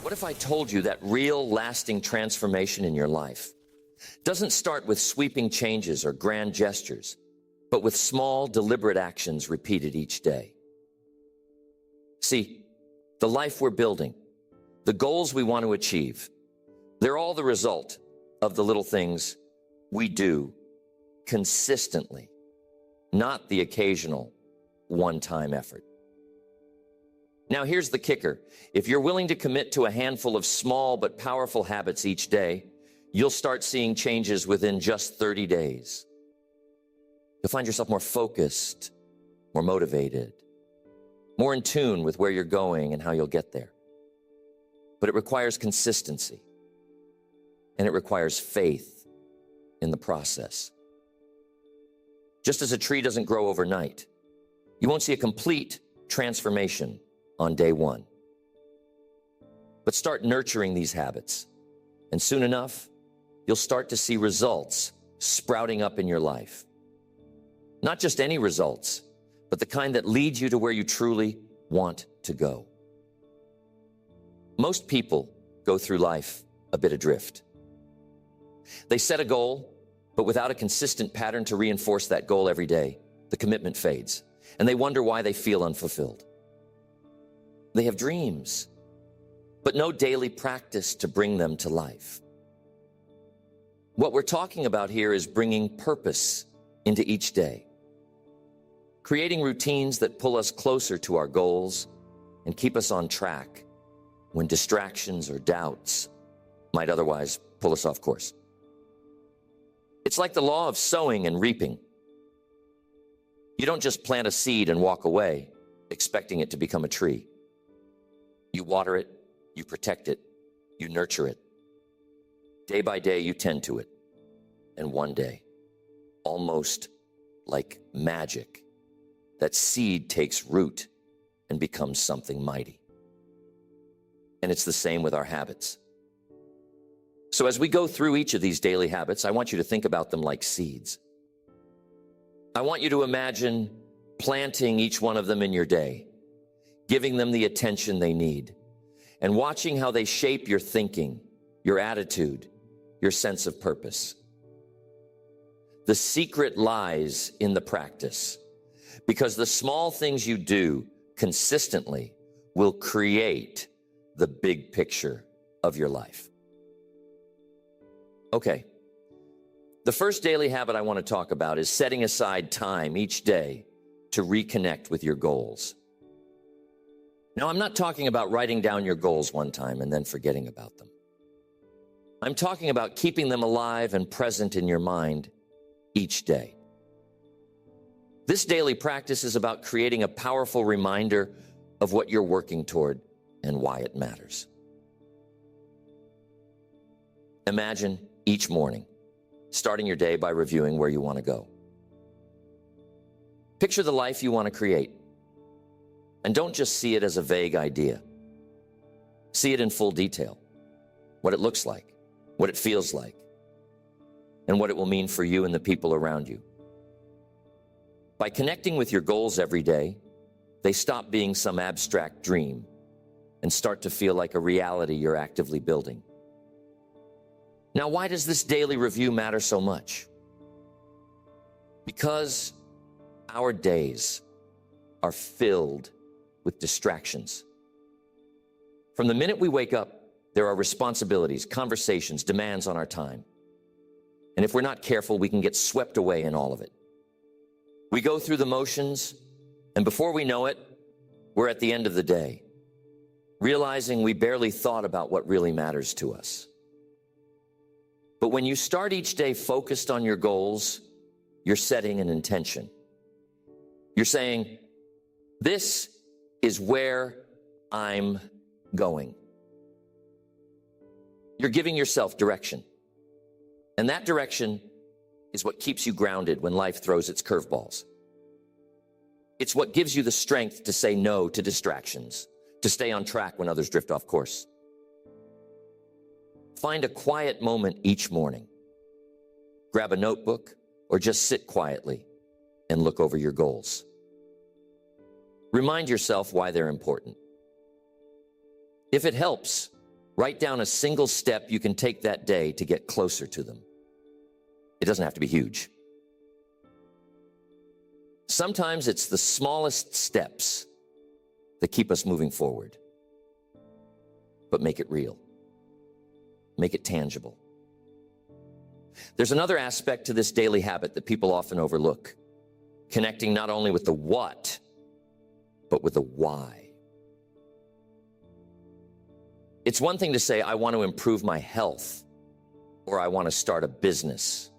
What if I told you that real, lasting transformation in your life doesn't start with sweeping changes or grand gestures, but with small, deliberate actions repeated each day? See, the life we're building, the goals we want to achieve, they're all the result of the little things we do consistently, not the occasional one-time effort. Now, here's the kicker. If you're willing to commit to a handful of small but powerful habits each day, you'll start seeing changes within just 30 days. You'll find yourself more focused, more motivated, more in tune with where you're going and how you'll get there. But it requires consistency, and it requires faith in the process. Just as a tree doesn't grow overnight, you won't see a complete transformation on day one. But start nurturing these habits, and soon enough, you'll start to see results sprouting up in your life. Not just any results, but the kind that lead you to where you truly want to go. Most people go through life a bit adrift. They set a goal, but without a consistent pattern to reinforce that goal every day, the commitment fades, and they wonder why they feel unfulfilled. They have dreams, but no daily practice to bring them to life. What we're talking about here is bringing purpose into each day, creating routines that pull us closer to our goals and keep us on track when distractions or doubts might otherwise pull us off course. It's like the law of sowing and reaping. You don't just plant a seed and walk away, expecting it to become a tree. You water it, you protect it, you nurture it. Day by day, you tend to it. And one day, almost like magic, that seed takes root and becomes something mighty. And it's the same with our habits. So as we go through each of these daily habits, I want you to think about them like seeds. I want you to imagine planting each one of them in your day, giving them the attention they need, and watching how they shape your thinking, your attitude, your sense of purpose. The secret lies in the practice, because the small things you do consistently will create the big picture of your life. Okay, the first daily habit I want to talk about is setting aside time each day to reconnect with your goals. Now, I'm not talking about writing down your goals one time and then forgetting about them. I'm talking about keeping them alive and present in your mind each day. This daily practice is about creating a powerful reminder of what you're working toward and why it matters. Imagine each morning starting your day by reviewing where you want to go. Picture the life you want to create. And don't just see it as a vague idea. See it in full detail. What it looks like, what it feels like, and what it will mean for you and the people around you. By connecting with your goals every day, they stop being some abstract dream and start to feel like a reality you're actively building. Now, why does this daily review matter so much? Because our days are filled with distractions. From the minute we wake up, there are responsibilities, conversations, demands on our time. And if we're not careful, we can get swept away in all of it. We go through the motions, and before we know it, we're at the end of the day, realizing we barely thought about what really matters to us. But when you start each day focused on your goals, you're setting an intention. You're saying, this is where I'm going. You're giving yourself direction. And that direction is what keeps you grounded when life throws its curveballs. It's what gives you the strength to say no to distractions, to stay on track when others drift off course. Find a quiet moment each morning. Grab a notebook or just sit quietly and look over your goals. Remind yourself why they're important. If it helps, Write down a single step you can take that day to get closer to them. It doesn't have to be huge. Sometimes it's the smallest steps that keep us moving forward. But make it real. Make it tangible. There's another aspect to this daily habit that people often overlook, connecting not only with the what, but with the why. It's one thing to say, I want to improve my health, or I want to start a business.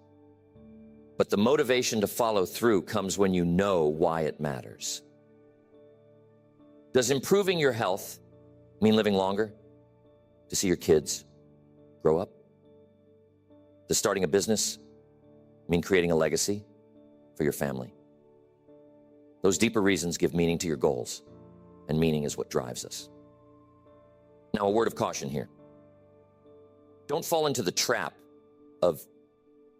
But the motivation to follow through comes when you know why it matters. Does improving your health mean living longer? To see your kids grow up? Does starting a business mean creating a legacy for your family? Those deeper reasons give meaning to your goals, and meaning is what drives us. Now, a word of caution here. Don't fall into the trap of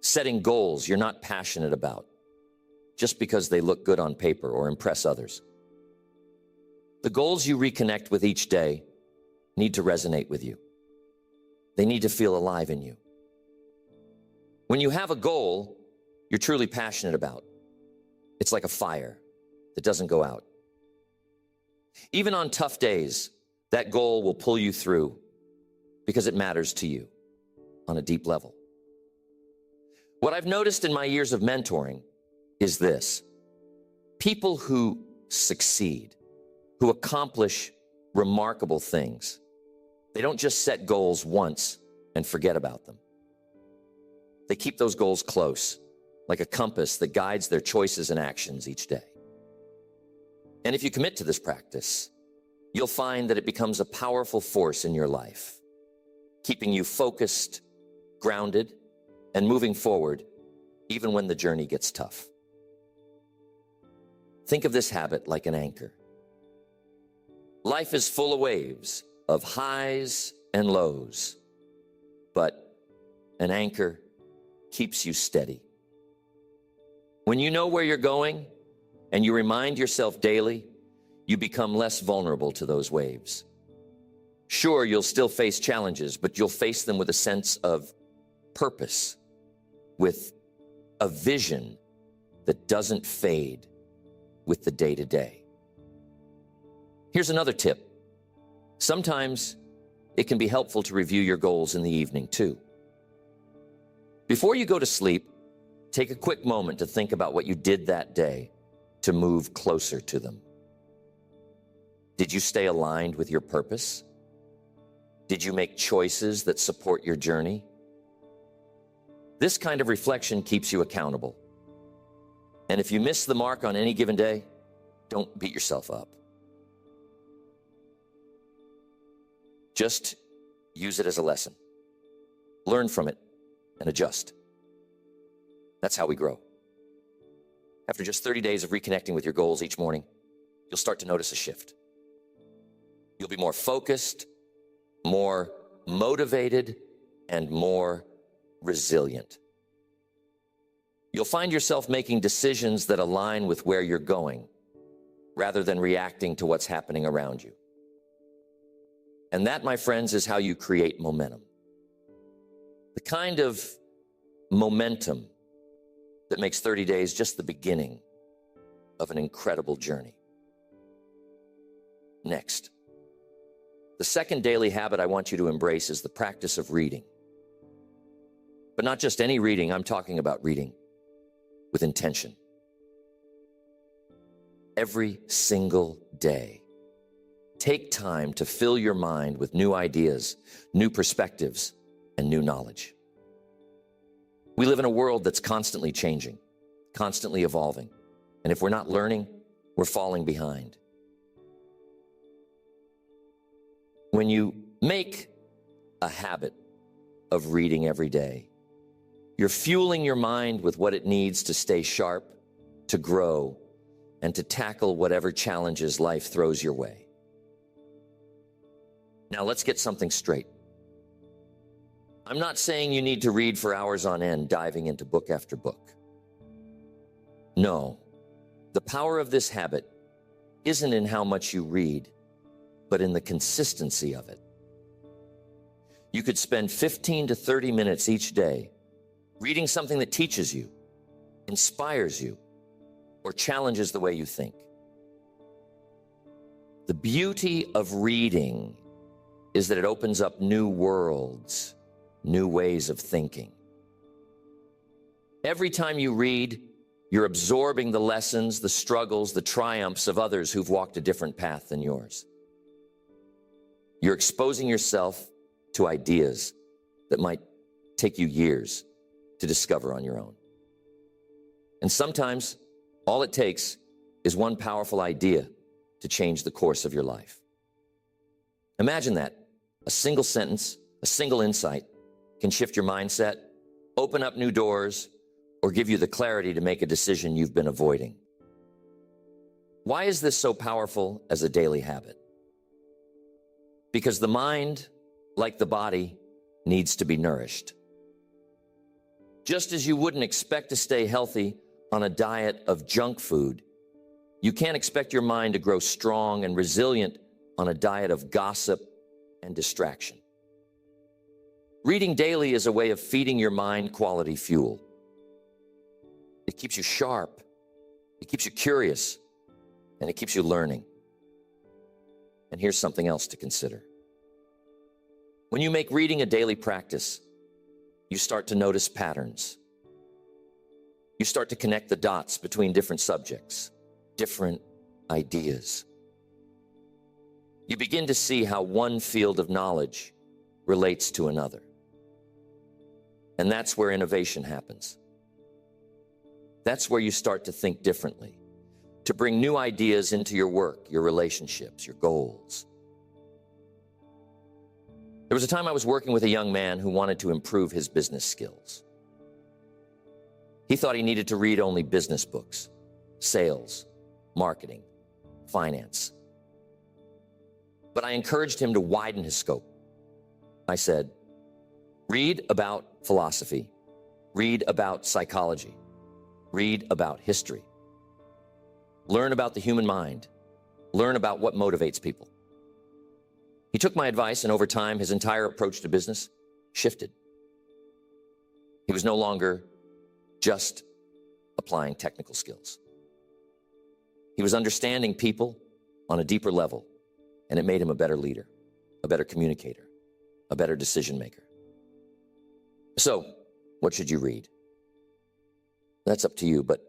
setting goals you're not passionate about just because they look good on paper or impress others. The goals you reconnect with each day need to resonate with you. They need to feel alive in you. When you have a goal you're truly passionate about, it's like a fire that doesn't go out. Even on tough days, that goal will pull you through because it matters to you on a deep level. What I've noticed in my years of mentoring is this: people who succeed, who accomplish remarkable things, they don't just set goals once and forget about them. They keep those goals close, like a compass that guides their choices and actions each day. And if you commit to this practice, you'll find that it becomes a powerful force in your life, keeping you focused, grounded, and moving forward even when the journey gets tough. Think of this habit like an anchor. Life is full of waves, of highs and lows, but an anchor keeps you steady. When you know where you're going and you remind yourself daily, you become less vulnerable to those waves. Sure, you'll still face challenges, but you'll face them with a sense of purpose, with a vision that doesn't fade with the day-to-day. Here's another tip. Sometimes it can be helpful to review your goals in the evening too. Before you go to sleep, take a quick moment to think about what you did that day to move closer to them. Did you stay aligned with your purpose? Did you make choices that support your journey? This kind of reflection keeps you accountable. And if you miss the mark on any given day, don't beat yourself up. Just use it as a lesson. Learn from it and adjust. That's how we grow. After just 30 days of reconnecting with your goals each morning, you'll start to notice a shift. You'll be more focused, more motivated, and more resilient. You'll find yourself making decisions that align with where you're going, rather than reacting to what's happening around you. And that, my friends, is how you create momentum. The kind of momentum that makes 30 days just the beginning of an incredible journey. Next, the second daily habit I want you to embrace is the practice of reading. But not just any reading, I'm talking about reading with intention. Every single day, take time to fill your mind with new ideas, new perspectives, and new knowledge. We live in a world that's constantly changing, constantly evolving. And if we're not learning, we're falling behind. When you make a habit of reading every day, you're fueling your mind with what it needs to stay sharp, to grow, and to tackle whatever challenges life throws your way. Now let's get something straight. I'm not saying you need to read for hours on end, diving into book after book. No, the power of this habit isn't in how much you read, but in the consistency of it. You could spend 15 to 30 minutes each day reading something that teaches you, inspires you, or challenges the way you think. The beauty of reading is that it opens up new worlds, new ways of thinking. Every time you read, you're absorbing the lessons, the struggles, the triumphs of others who've walked a different path than yours. You're exposing yourself to ideas that might take you years to discover on your own. And sometimes all it takes is one powerful idea to change the course of your life. Imagine that. A single sentence, a single insight can shift your mindset, open up new doors, or give you the clarity to make a decision you've been avoiding. Why is this so powerful as a daily habit? Because the mind, like the body, needs to be nourished. Just as you wouldn't expect to stay healthy on a diet of junk food, you can't expect your mind to grow strong and resilient on a diet of gossip and distraction. Reading daily is a way of feeding your mind quality fuel. It keeps you sharp, it keeps you curious, and it keeps you learning. And here's something else to consider. When you make reading a daily practice, you start to notice patterns. You start to connect the dots between different subjects, different ideas. You begin to see how one field of knowledge relates to another. And that's where innovation happens. That's where you start to think differently, to bring new ideas into your work, your relationships, your goals. There was a time I was working with a young man who wanted to improve his business skills. He thought he needed to read only business books, sales, marketing, finance. But I encouraged him to widen his scope. I said, read about philosophy, read about psychology, read about history, learn about the human mind, learn about what motivates people. He took my advice, and over time, his entire approach to business shifted. He was no longer just applying technical skills. He was understanding people on a deeper level, and it made him a better leader, a better communicator, a better decision maker. So, what should you read? That's up to you, but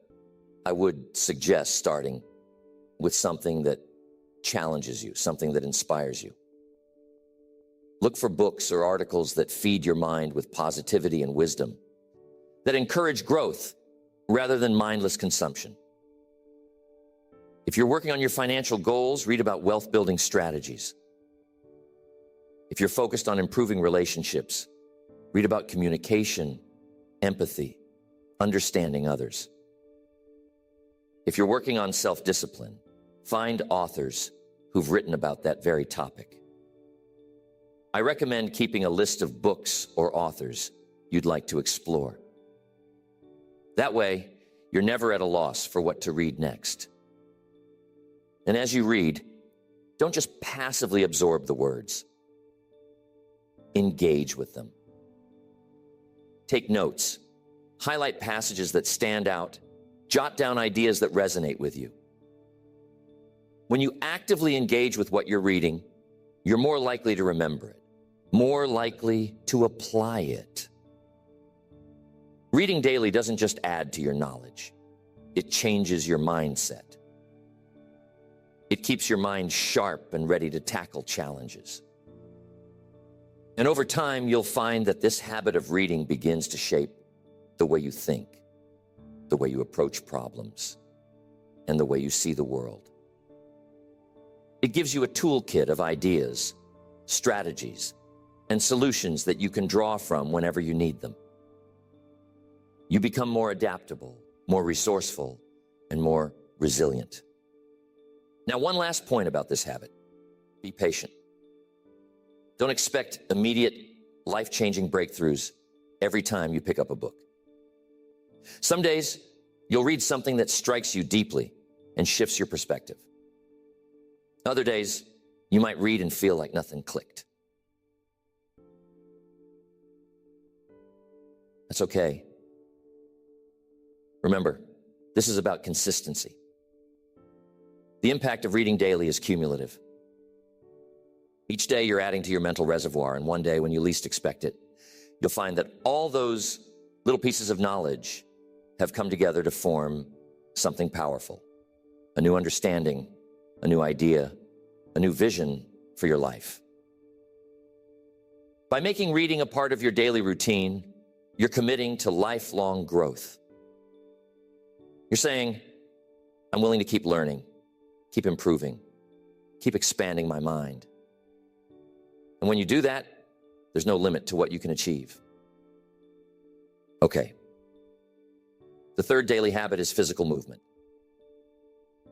I would suggest starting with something that challenges you, something that inspires you. Look for books or articles that feed your mind with positivity and wisdom, that encourage growth rather than mindless consumption. If you're working on your financial goals, read about wealth-building strategies. If you're focused on improving relationships, read about communication, empathy, understanding others. If you're working on self-discipline, find authors who've written about that very topic. I recommend keeping a list of books or authors you'd like to explore. That way, you're never at a loss for what to read next. And as you read, don't just passively absorb the words. Engage with them. Take notes. Highlight passages that stand out. Jot down ideas that resonate with you. When you actively engage with what you're reading, you're more likely to remember it, more likely to apply it. Reading daily doesn't just add to your knowledge. It changes your mindset. It keeps your mind sharp and ready to tackle challenges. And over time, you'll find that this habit of reading begins to shape the way you think, the way you approach problems, and the way you see the world. It gives you a toolkit of ideas, strategies, and solutions that you can draw from whenever you need them. You become more adaptable, more resourceful, and more resilient. Now, one last point about this habit. Be patient. Don't expect immediate, life-changing breakthroughs every time you pick up a book. Some days, you'll read something that strikes you deeply and shifts your perspective. Other days, you might read and feel like nothing clicked. That's okay. Remember, this is about consistency. The impact of reading daily is cumulative. Each day you're adding to your mental reservoir, and one day when you least expect it, you'll find that all those little pieces of knowledge have come together to form something powerful, a new understanding, a new idea, a new vision for your life. By making reading a part of your daily routine, you're committing to lifelong growth. You're saying, I'm willing to keep learning, keep improving, keep expanding my mind. And when you do that, there's no limit to what you can achieve. Okay. The third daily habit is physical movement.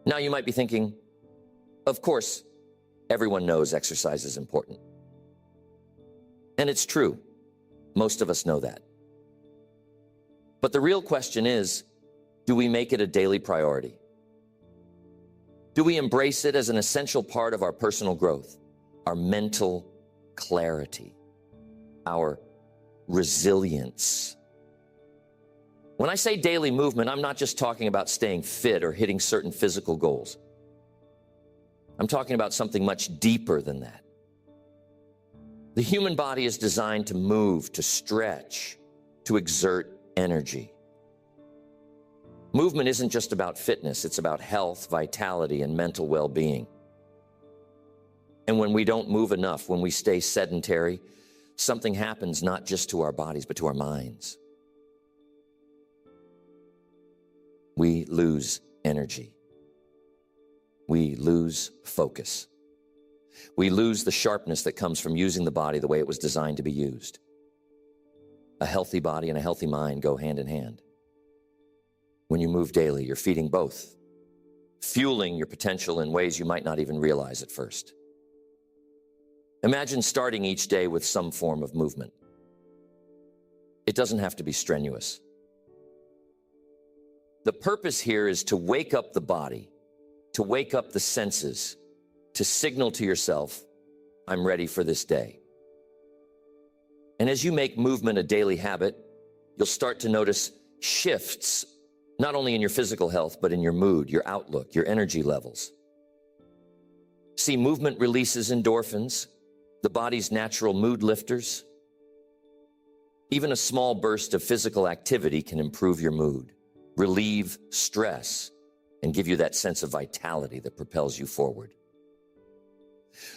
Now you might be thinking, of course, everyone knows exercise is important. And it's true. Most of us know that. But the real question is, do we make it a daily priority? Do we embrace it as an essential part of our personal growth, our mental clarity, our resilience? When I say daily movement, I'm not just talking about staying fit or hitting certain physical goals. I'm talking about something much deeper than that. The human body is designed to move, to stretch, to exert energy. Movement isn't just about fitness, it's about health, vitality, and mental well-being. And when we don't move enough, when we stay sedentary, something happens not just to our bodies, but to our minds. We lose energy. We lose focus. We lose the sharpness that comes from using the body the way it was designed to be used. A healthy body and a healthy mind go hand in hand. When you move daily, you're feeding both, fueling your potential in ways you might not even realize at first. Imagine starting each day with some form of movement. It doesn't have to be strenuous. The purpose here is to wake up the body, to wake up the senses, to signal to yourself, I'm ready for this day. And as you make movement a daily habit, you'll start to notice shifts, not only in your physical health, but in your mood, your outlook, your energy levels. See, movement releases endorphins, the body's natural mood lifters. Even a small burst of physical activity can improve your mood, relieve stress, and give you that sense of vitality that propels you forward.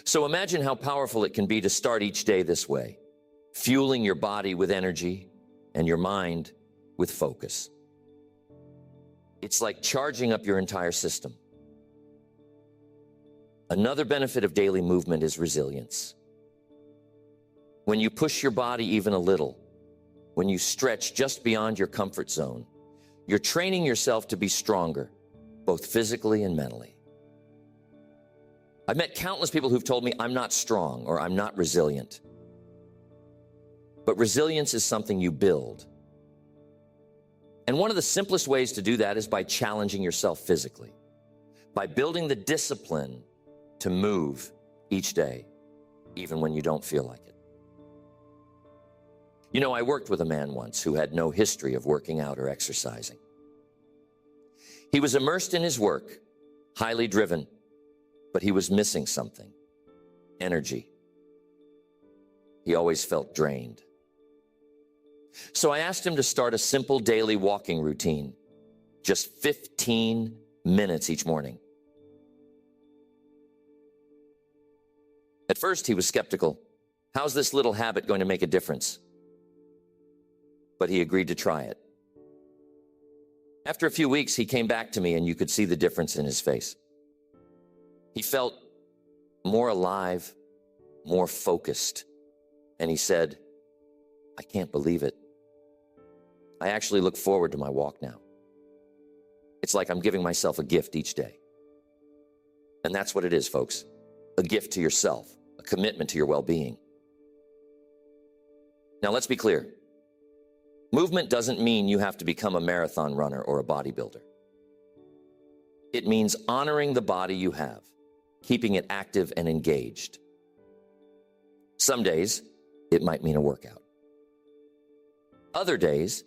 So imagine how powerful it can be to start each day this way, fueling your body with energy and your mind with focus. It's like charging up your entire system. Another benefit of daily movement is resilience. When you push your body even a little, when you stretch just beyond your comfort zone, you're training yourself to be stronger, both physically and mentally. I've met countless people who've told me I'm not strong or I'm not resilient. But resilience is something you build. And one of the simplest ways to do that is by challenging yourself physically, by building the discipline to move each day, even when you don't feel like it. You know, I worked with a man once who had no history of working out or exercising. He was immersed in his work, highly driven, but he was missing something: energy. He always felt drained. So I asked him to start a simple daily walking routine, just 15 minutes each morning. At first, he was skeptical. How's this little habit going to make a difference? But he agreed to try it. After a few weeks, he came back to me, and you could see the difference in his face. He felt more alive, more focused, and he said, I can't believe it. I actually look forward to my walk now. It's like I'm giving myself a gift each day. And that's what it is, folks. A gift to yourself, a commitment to your well-being. Now, let's be clear. Movement doesn't mean you have to become a marathon runner or a bodybuilder. It means honoring the body you have, keeping it active and engaged. Some days, it might mean a workout. Other days,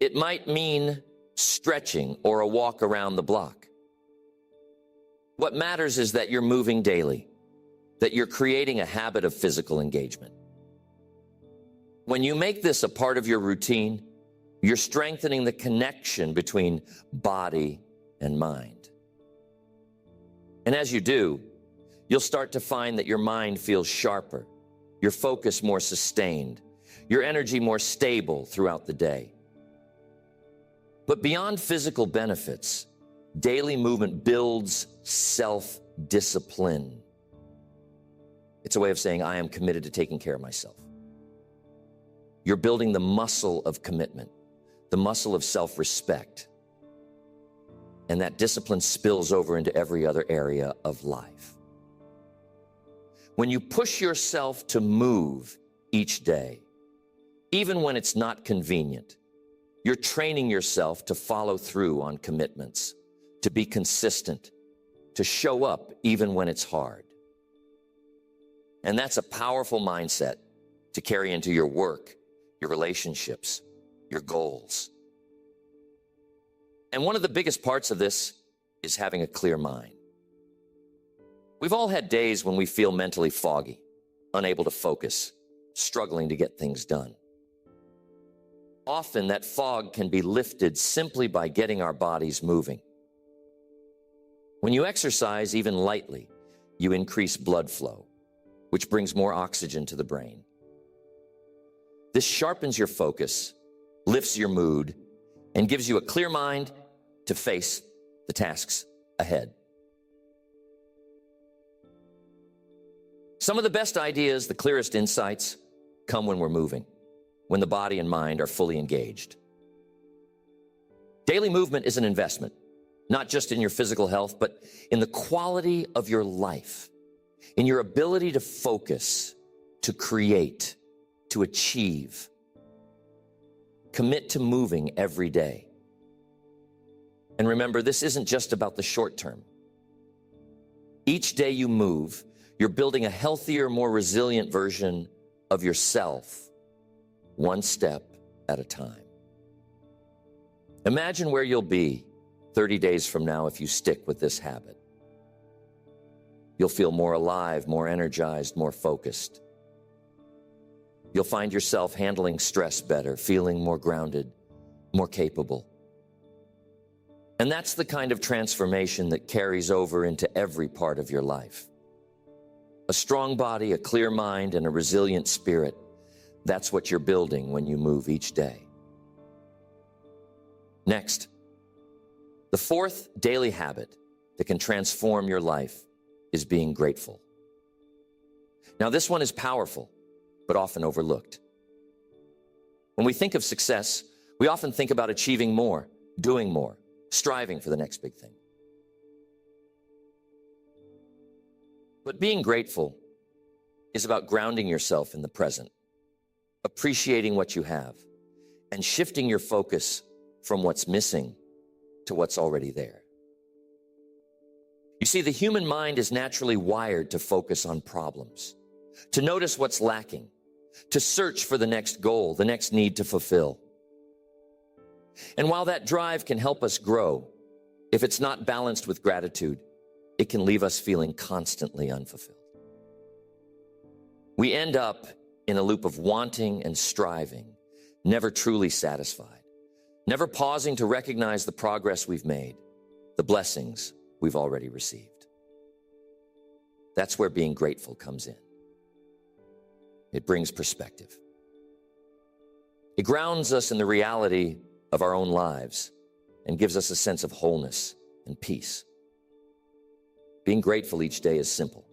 it might mean stretching or a walk around the block. What matters is that you're moving daily, that you're creating a habit of physical engagement. When you make this a part of your routine, you're strengthening the connection between body and mind. And as you do, you'll start to find that your mind feels sharper, your focus more sustained, your energy more stable throughout the day. But beyond physical benefits, daily movement builds self-discipline. It's a way of saying, I am committed to taking care of myself. You're building the muscle of commitment, the muscle of self-respect. And that discipline spills over into every other area of life. When you push yourself to move each day, even when it's not convenient, you're training yourself to follow through on commitments, to be consistent, to show up even when it's hard. And that's a powerful mindset to carry into your work, your relationships, your goals. And one of the biggest parts of this is having a clear mind. We've all had days when we feel mentally foggy, unable to focus, struggling to get things done. Often that fog can be lifted simply by getting our bodies moving. When you exercise even lightly, you increase blood flow, which brings more oxygen to the brain. This sharpens your focus, lifts your mood, and gives you a clear mind to face the tasks ahead. Some of the best ideas, the clearest insights, come when we're moving, when the body and mind are fully engaged. Daily movement is an investment, not just in your physical health, but in the quality of your life, in your ability to focus, to create, to achieve. Commit to moving every day. And remember, this isn't just about the short term. Each day you move, you're building a healthier, more resilient version of yourself, one step at a time. Imagine where you'll be 30 days from now if you stick with this habit. You'll feel more alive, more energized, more focused. You'll find yourself handling stress better, feeling more grounded, more capable. And that's the kind of transformation that carries over into every part of your life. A strong body, a clear mind, and a resilient spirit. That's what you're building when you move each day. Next, the fourth daily habit that can transform your life is being grateful. Now, this one is powerful, but often overlooked. When we think of success, we often think about achieving more, doing more, striving for the next big thing. But being grateful is about grounding yourself in the present, appreciating what you have, and shifting your focus from what's missing to what's already there. You see, the human mind is naturally wired to focus on problems, to notice what's lacking, to search for the next goal, the next need to fulfill. And while that drive can help us grow, if it's not balanced with gratitude, it can leave us feeling constantly unfulfilled. We end up in a loop of wanting and striving, never truly satisfied, never pausing to recognize the progress we've made, the blessings we've already received. That's where being grateful comes in. It brings perspective. It grounds us in the reality of our own lives and gives us a sense of wholeness and peace. Being grateful each day is simple.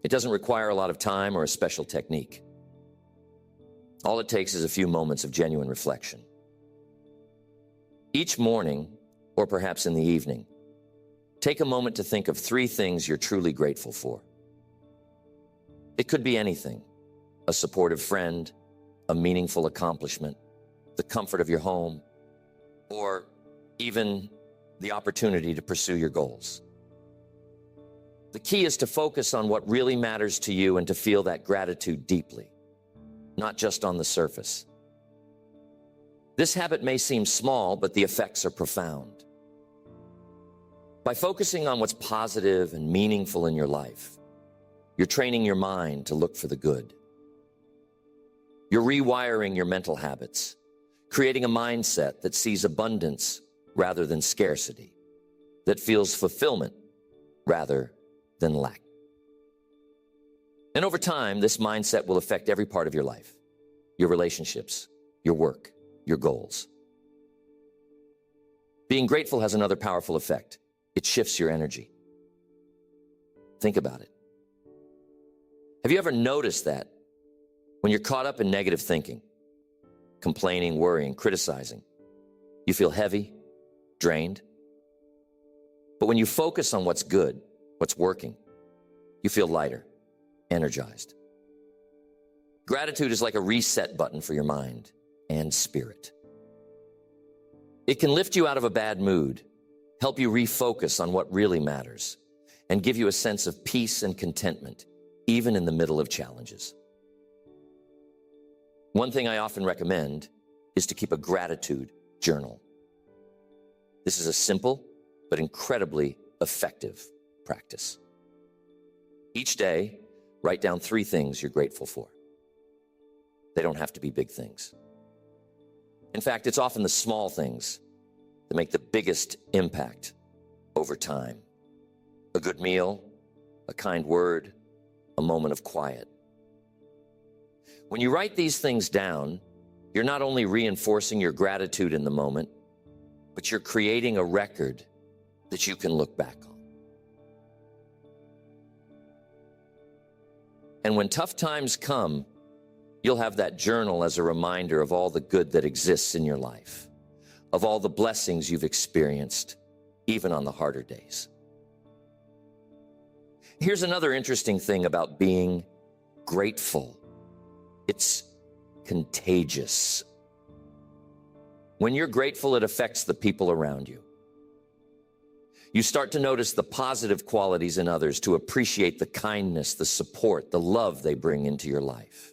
It doesn't require a lot of time or a special technique. All it takes is a few moments of genuine reflection. Each morning, or perhaps in the evening, take a moment to think of 3 things you're truly grateful for. It could be anything: a supportive friend, a meaningful accomplishment, the comfort of your home, or even the opportunity to pursue your goals. The key is to focus on what really matters to you and to feel that gratitude deeply, not just on the surface, This habit may seem small, but the effects are profound. By focusing on what's positive and meaningful in your life, you're training your mind to look for the good. You're rewiring your mental habits, creating a mindset that sees abundance rather than scarcity, that feels fulfillment rather than lack. And over time, this mindset will affect every part of your life, your relationships, your work, your goals. Being grateful has another powerful effect. It shifts your energy. Think about it. Have you ever noticed that when you're caught up in negative thinking, complaining, worrying, criticizing, you feel heavy, drained? But when you focus on what's good, what's working, you feel lighter, energized. Gratitude is like a reset button for your mind and spirit. It can lift you out of a bad mood, help you refocus on what really matters, and give you a sense of peace and contentment, even in the middle of challenges. One thing I often recommend is to keep a gratitude journal. This is a simple but incredibly effective practice. Each day, write down 3 things you're grateful for. They don't have to be big things. In fact, it's often the small things that make the biggest impact over time. A good meal, a kind word, a moment of quiet. When you write these things down, you're not only reinforcing your gratitude in the moment, but you're creating a record that you can look back on. And when tough times come, you'll have that journal as a reminder of all the good that exists in your life, of all the blessings you've experienced, even on the harder days. Here's another interesting thing about being grateful. It's contagious. When you're grateful, it affects the people around you. You start to notice the positive qualities in others, to appreciate the kindness, the support, the love they bring into your life.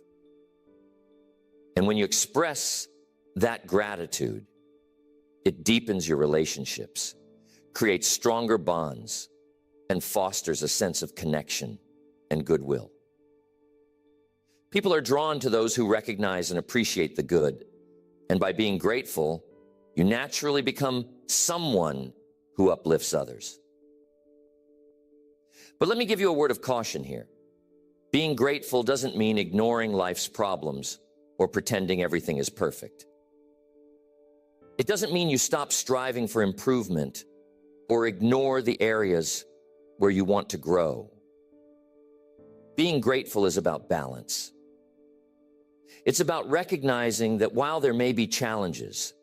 And when you express that gratitude, it deepens your relationships, creates stronger bonds, and fosters a sense of connection and goodwill. People are drawn to those who recognize and appreciate the good. And by being grateful, you naturally become someone who uplifts others. But let me give you a word of caution here. Being grateful doesn't mean ignoring life's problems or pretending everything is perfect. It doesn't mean you stop striving for improvement or ignore the areas where you want to grow. Being grateful is about balance. It's about recognizing that while there may be challenges,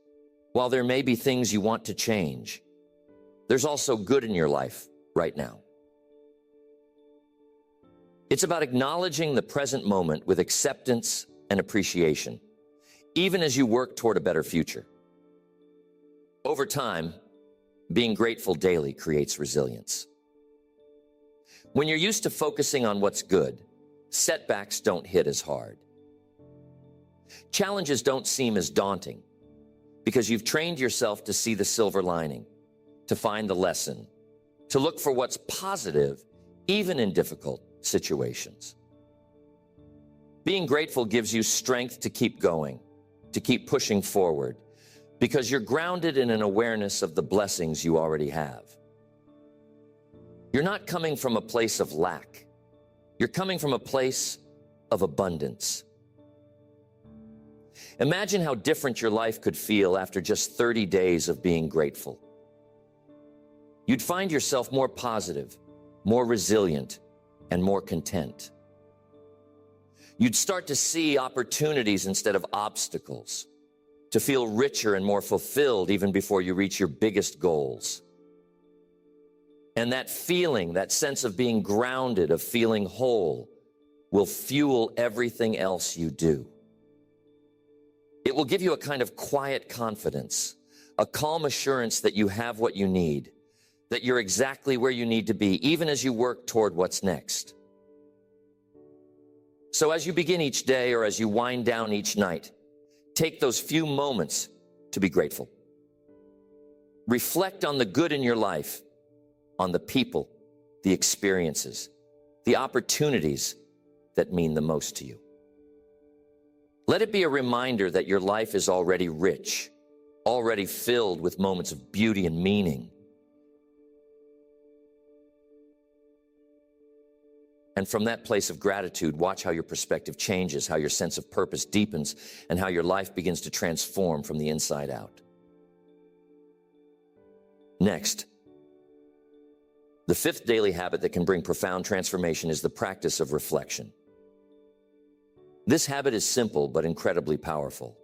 while there may be things you want to change, there's also good in your life right now. It's about acknowledging the present moment with acceptance and appreciation, even as you work toward a better future. Over time, being grateful daily creates resilience. When you're used to focusing on what's good, setbacks don't hit as hard. Challenges don't seem as daunting because you've trained yourself to see the silver lining, to find the lesson, to look for what's positive, even in difficult situations. Being grateful gives you strength to keep going, to keep pushing forward, because you're grounded in an awareness of the blessings you already have. You're not coming from a place of lack. You're coming from a place of abundance. Imagine how different your life could feel after just 30 days of being grateful. You'd find yourself more positive, more resilient, and more content. You'd start to see opportunities instead of obstacles, to feel richer and more fulfilled even before you reach your biggest goals. And that feeling, that sense of being grounded, of feeling whole, will fuel everything else you do. It will give you a kind of quiet confidence, a calm assurance that you have what you need, that you're exactly where you need to be, even as you work toward what's next. So as you begin each day or as you wind down each night, take those few moments to be grateful. Reflect on the good in your life, on the people, the experiences, the opportunities that mean the most to you. Let it be a reminder that your life is already rich, already filled with moments of beauty and meaning. And from that place of gratitude, watch how your perspective changes, how your sense of purpose deepens, and how your life begins to transform from the inside out. Next, the fifth daily habit that can bring profound transformation is the practice of reflection. This habit is simple but incredibly powerful.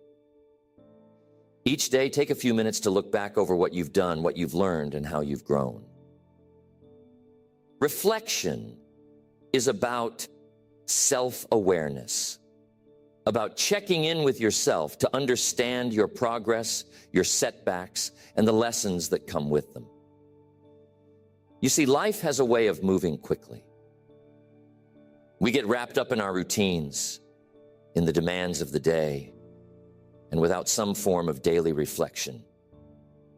Each day, take a few minutes to look back over what you've done, what you've learned, and how you've grown. Reflection is about self-awareness, about checking in with yourself to understand your progress, your setbacks, and the lessons that come with them. You see, life has a way of moving quickly. We get wrapped up in our routines, in the demands of the day, and without some form of daily reflection,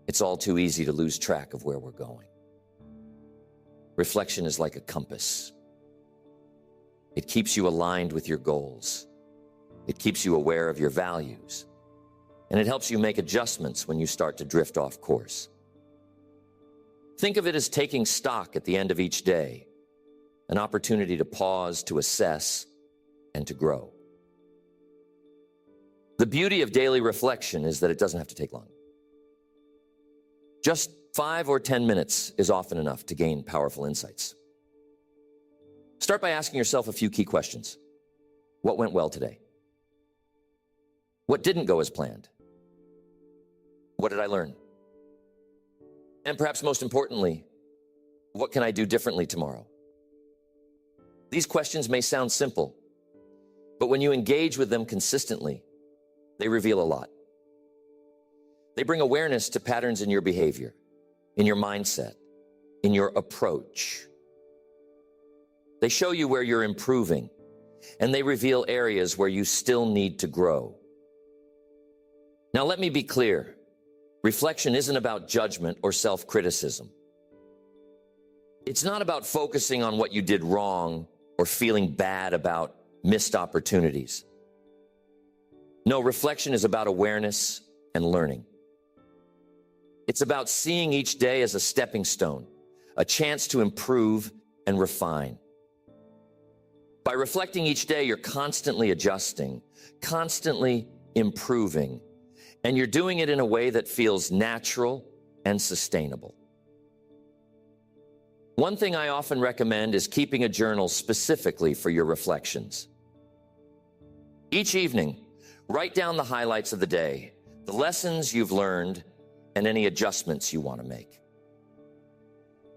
it's all too easy to lose track of where we're going. Reflection is like a compass. It keeps you aligned with your goals. It keeps you aware of your values. And it helps you make adjustments when you start to drift off course. Think of it as taking stock at the end of each day, an opportunity to pause, to assess, and to grow. The beauty of daily reflection is that it doesn't have to take long. Just 5 or 10 minutes is often enough to gain powerful insights. Start by asking yourself a few key questions. What went well today? What didn't go as planned? What did I learn? And perhaps most importantly, what can I do differently tomorrow? These questions may sound simple, but when you engage with them consistently, they reveal a lot. They bring awareness to patterns in your behavior, in your mindset, in your approach. They show you where you're improving, and they reveal areas where you still need to grow. Now, let me be clear. Reflection isn't about judgment or self-criticism. It's not about focusing on what you did wrong or feeling bad about missed opportunities. No, reflection is about awareness and learning. It's about seeing each day as a stepping stone, a chance to improve and refine. By reflecting each day, you're constantly adjusting, constantly improving, and you're doing it in a way that feels natural and sustainable. One thing I often recommend is keeping a journal specifically for your reflections. Each evening, write down the highlights of the day, the lessons you've learned, and any adjustments you want to make.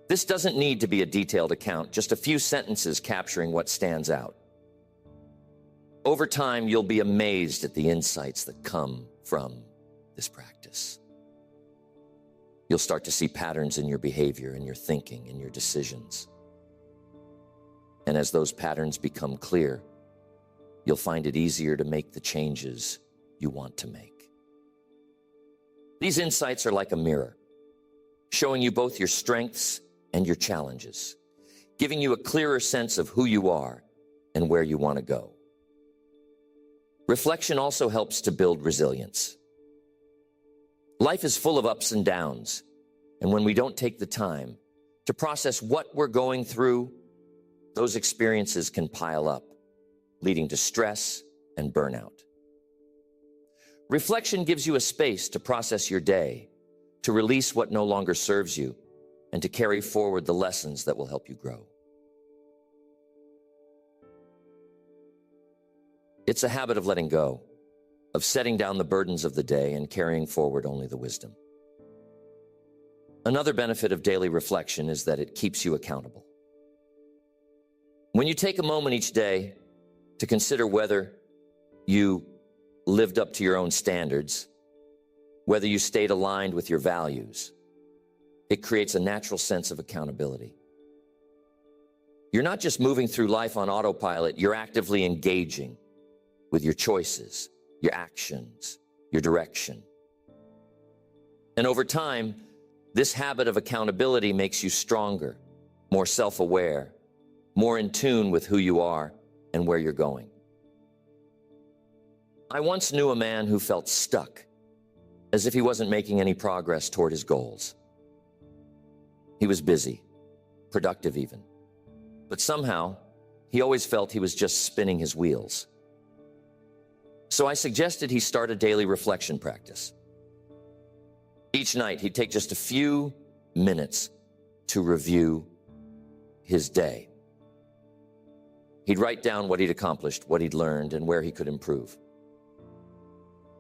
This doesn't need to be a detailed account, just a few sentences capturing what stands out. Over time, you'll be amazed at the insights that come from this practice. You'll start to see patterns in your behavior, in your thinking, in your decisions. And as those patterns become clear, you'll find it easier to make the changes you want to make. These insights are like a mirror, showing you both your strengths and your challenges, giving you a clearer sense of who you are and where you want to go. Reflection also helps to build resilience. Life is full of ups and downs, and when we don't take the time to process what we're going through, those experiences can pile up, leading to stress and burnout. Reflection gives you a space to process your day, to release what no longer serves you, and to carry forward the lessons that will help you grow. It's a habit of letting go, of setting down the burdens of the day and carrying forward only the wisdom. Another benefit of daily reflection is that it keeps you accountable. When you take a moment each day to consider whether you lived up to your own standards, whether you stayed aligned with your values, it creates a natural sense of accountability. You're not just moving through life on autopilot, you're actively engaging with your choices, your actions, your direction. And over time, this habit of accountability makes you stronger, more self-aware, more in tune with who you are and where you're going. I once knew a man who felt stuck, as if he wasn't making any progress toward his goals. He was busy, productive even, but somehow he always felt he was just spinning his wheels. So I suggested he start a daily reflection practice. Each night, he'd take just a few minutes to review his day. He'd write down what he'd accomplished, what he'd learned, and where he could improve.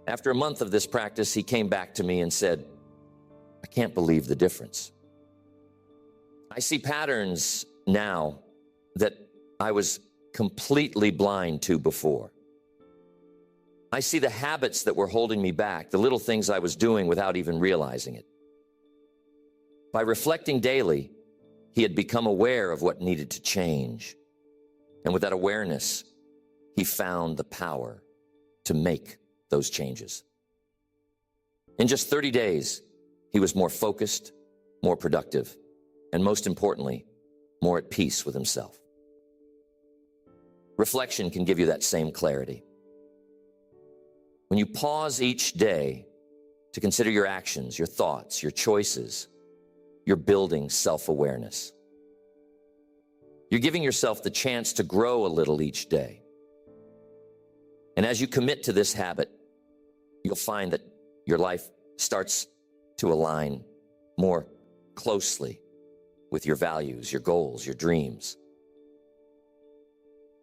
After a month of this practice, he came back to me and said, "I can't believe the difference. I see patterns now that I was completely blind to before. I see the habits that were holding me back, the little things I was doing without even realizing it." By reflecting daily, he had become aware of what needed to change. And with that awareness, he found the power to make those changes. In just 30 days, he was more focused, more productive, and most importantly, more at peace with himself. Reflection can give you that same clarity. When you pause each day to consider your actions, your thoughts, your choices, you're building self-awareness. You're giving yourself the chance to grow a little each day. And as you commit to this habit, you'll find that your life starts to align more closely with your values, your goals, your dreams.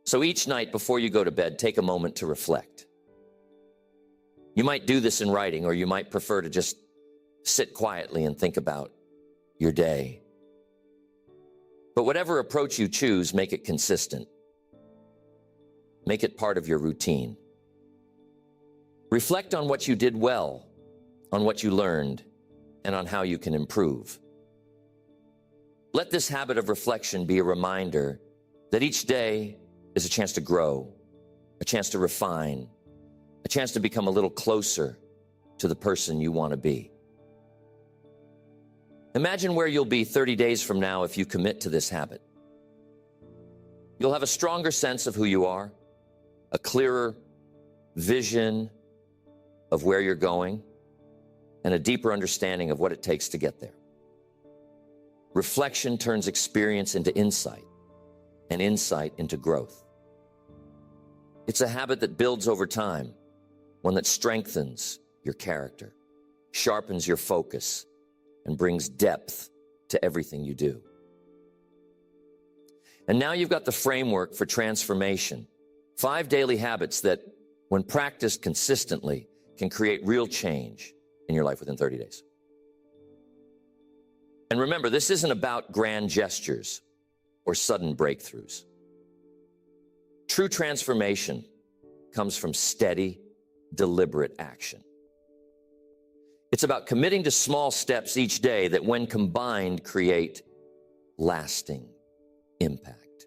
So each night before you go to bed, take a moment to reflect. You might do this in writing, or you might prefer to just sit quietly and think about your day. But whatever approach you choose, make it consistent. Make it part of your routine. Reflect on what you did well, on what you learned, and on how you can improve. Let this habit of reflection be a reminder that each day is a chance to grow, a chance to refine, a chance to become a little closer to the person you want to be. Imagine where you'll be 30 days from now if you commit to this habit. You'll have a stronger sense of who you are, a clearer vision of where you're going, and a deeper understanding of what it takes to get there. Reflection turns experience into insight, and insight into growth. It's a habit that builds over time, one that strengthens your character, sharpens your focus, and brings depth to everything you do. And now you've got the framework for transformation. 5 daily habits that, when practiced consistently, can create real change in your life within 30 days. And remember, this isn't about grand gestures or sudden breakthroughs. True transformation comes from steady, deliberate action. It's about committing to small steps each day that, when combined, create lasting impact.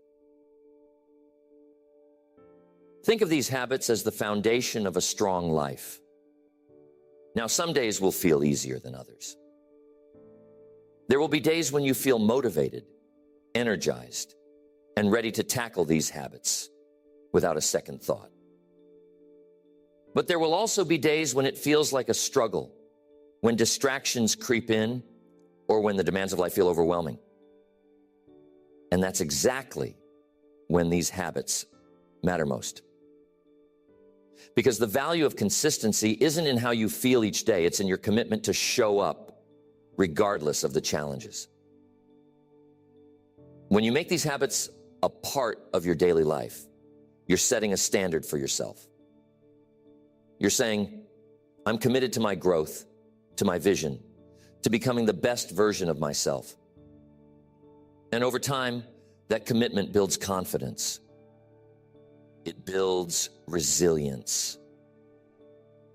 Think of these habits as the foundation of a strong life. Now, some days will feel easier than others. There will be days when you feel motivated, energized, and ready to tackle these habits without a second thought. But there will also be days when it feels like a struggle, when distractions creep in, or when the demands of life feel overwhelming. And that's exactly when these habits matter most. Because the value of consistency isn't in how you feel each day, it's in your commitment to show up regardless of the challenges. When you make these habits a part of your daily life, you're setting a standard for yourself. You're saying, I'm committed to my growth, to my vision, to becoming the best version of myself. And over time, that commitment builds confidence. It builds resilience.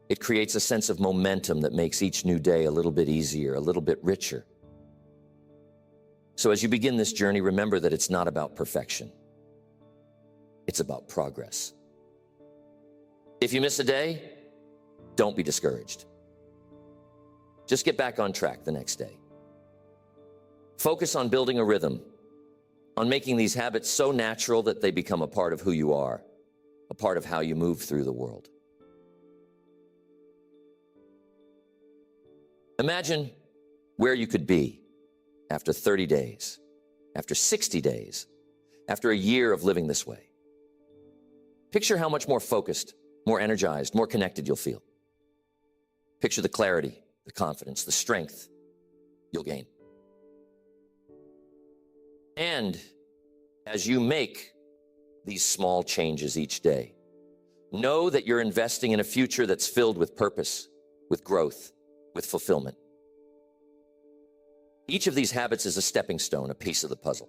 It creates a sense of momentum that makes each new day a little bit easier, a little bit richer. So as you begin this journey, remember that it's not about perfection. It's about progress. If you miss a day, don't be discouraged. Just get back on track the next day. Focus on building a rhythm, on making these habits so natural that they become a part of who you are, a part of how you move through the world. Imagine where you could be after 30 days, after 60 days, after a year of living this way. Picture how much more focused, more energized, more connected you'll feel. Picture the clarity, the confidence, the strength you'll gain. And as you make these small changes each day, know that you're investing in a future that's filled with purpose, with growth, with fulfillment. Each of these habits is a stepping stone, a piece of the puzzle.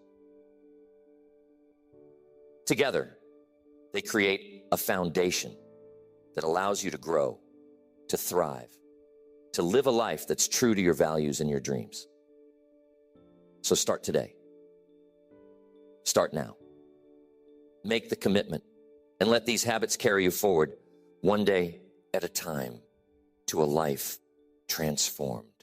Together, they create a foundation that allows you to grow, to thrive, to live a life that's true to your values and your dreams. So start today. Start now. Make the commitment and let these habits carry you forward one day at a time to a life transformed.